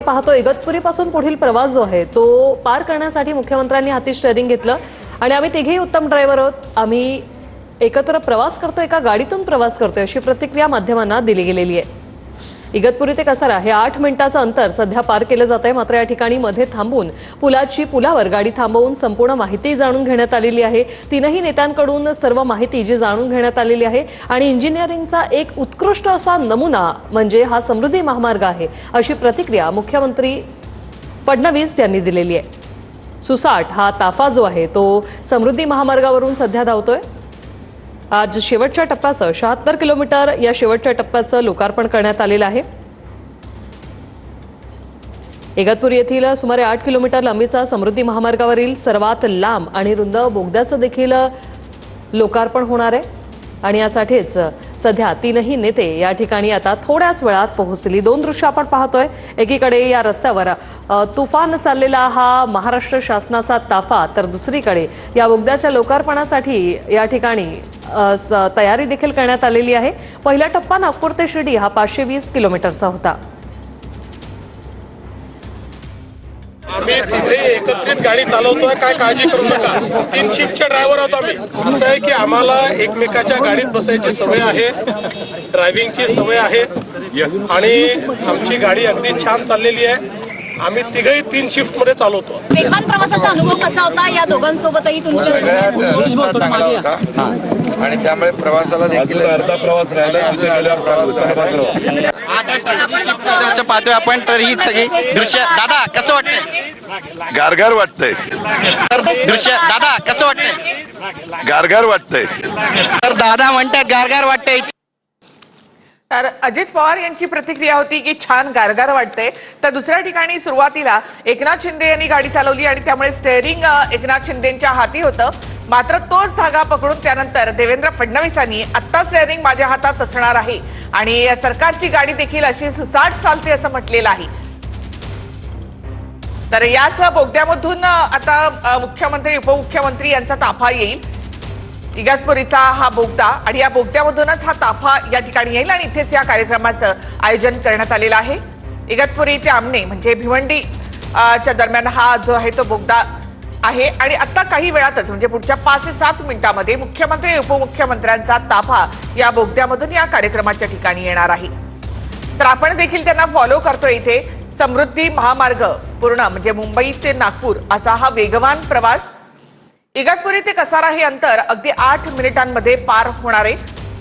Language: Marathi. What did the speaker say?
पाहतो इगतपुरीपासून पुढील प्रवास जो आहे तो पार करण्यासाठी मुख्यमंत्र्यांनी हाती स्टीअरिंग घेतलं आणि आम्ही तिघेही उत्तम ड्रायव्हर आहोत, आम्ही एकत्र प्रवास करतो, एका गाडीतून प्रवास करतोय अशी प्रतिक्रिया माध्यमांना दिली गेलेली आहे। इगतपुरी ते कसारा हे 8 मिनिटाचं अंतर सध्या पार केलं जात आहे, मात्र या ठिकाणी मध्ये थांबून पुलावर गाडी थांबवून संपूर्ण माहिती जाणून घेण्यात आलेली आहे। तीनही नेत्यांकडून सर्व माहिती जी जाणून घेण्यात आलेली आहे आणि इंजिनिअरिंगचा एक उत्कृष्ट असा नमुना म्हणजे हा समृद्धी महामार्ग आहे अशी प्रतिक्रिया मुख्यमंत्री फडणवीस यांनी दिलेली आहे। सुसाट हा ताफा जो आहे तो समृद्धी महामार्गावरून सध्या धावतोय। आज शेवटच्या टप्प्याचं 76 किलोमीटर या शेवटच्या टप्प्याचं लोकार्पण करण्यात आलेलं आहे। इगतपुरी येथील सुमारे 8 किलोमीटर लांबीचा समृद्धी महामार्गावरील सर्वात लांब आणि रुंद बोगद्याचं देखील लोकार्पण होणार आहे आणि यासाठीच सध्या तीनही नेते या ठिकाणी आता थोड्याच वेळात पोहोचली। दोन दृश्य आपण पाहतोय, एकीकडे या रस्त्यावर तुफान चाललेला हा महाराष्ट्र शासनाचा ताफा, तर दुसरीकडे या बोगद्याच्या लोकार्पणासाठी या ठिकाणी तयारी देखील करण्यात आलेली आहे। पहिला टप्पा नागपूर ते शिर्डी हा 520 किलोमीटरचा होता। आम्ही तिथे एकत्रित गाडी चालवतोय, काय काळजी करू नका। 3 शिफ्टचे ड्रायव्हर आहोत आम्ही। असं आहे की आम्हाला एकमेकाच्या गाडीत बसायची सवय आहे, ड्रायव्हिंगची सवय आहे आणि आमची गाडी अगदी छान चाललेली आहे। आम्ही तिघही 3 शिफ्ट मध्ये चालवतो। वेगवान प्रवासाचा अनुभव कसा होता? या दोघांसोबतही तुमच्या चांगला होता आणि त्यामुळे प्रवासाला देखील अर्धा प्रवास राहिला, तिथे गेल्यावर पाहतोय आपण, तर ही सगळी दृश्य दादा कसं वाटतंय? गारगार वाटतंय। दृश्य दादा कसं वाटतंय? गारगार वाटतंय। तर दादा म्हणतात गारगार वाटतंय। तर अजित पवार यांची प्रतिक्रिया होती की छान गारगार वाटते। तर दुसऱ्या ठिकाणी सुरुवातीला एकनाथ शिंदे यांनी गाडी चालवली आणि त्यामुळे स्टीअरिंग एकनाथ शिंदेंच्या हाती होतं, मात्र तोच धागा पकडून त्यानंतर देवेंद्र फडणवीसांनी आत्ता स्टीअरिंग माझ्या हातात असणार आहे आणि सरकारची गाडी देखील अशी सुसाट चालते असं म्हटलेलं आहे। तर याच बोगद्यामधून आता मुख्यमंत्री उपमुख्यमंत्री यांचा ताफा येईल। इगतपुरीचा हा बोगदा आणि या बोगद्यामधूनच हा ताफा या ठिकाणी येईल आणि इथेच या कार्यक्रमाचं आयोजन करण्यात आलेलं आहे। इगतपुरी ते आमने म्हणजे भिवंडी च्या दरम्यान हा जो आहे तो बोगदा आहे आणि आता काही वेळातच म्हणजे पुढच्या 5 ते 7 मिनिटांमध्ये मुख्यमंत्री उपमुख्यमंत्र्यांचा ताफा या बोगद्यामधून या कार्यक्रमाच्या ठिकाणी येणार आहे। तर आपण देखील त्यांना फॉलो करतोय। इथे समृद्धी महामार्ग पूर्ण म्हणजे मुंबई ते नागपूर असा हा वेगवान प्रवास। इगतपुरी ते कसारा हे अंतर अगदी 8 मिनिटांमध्ये पार होणार आहे।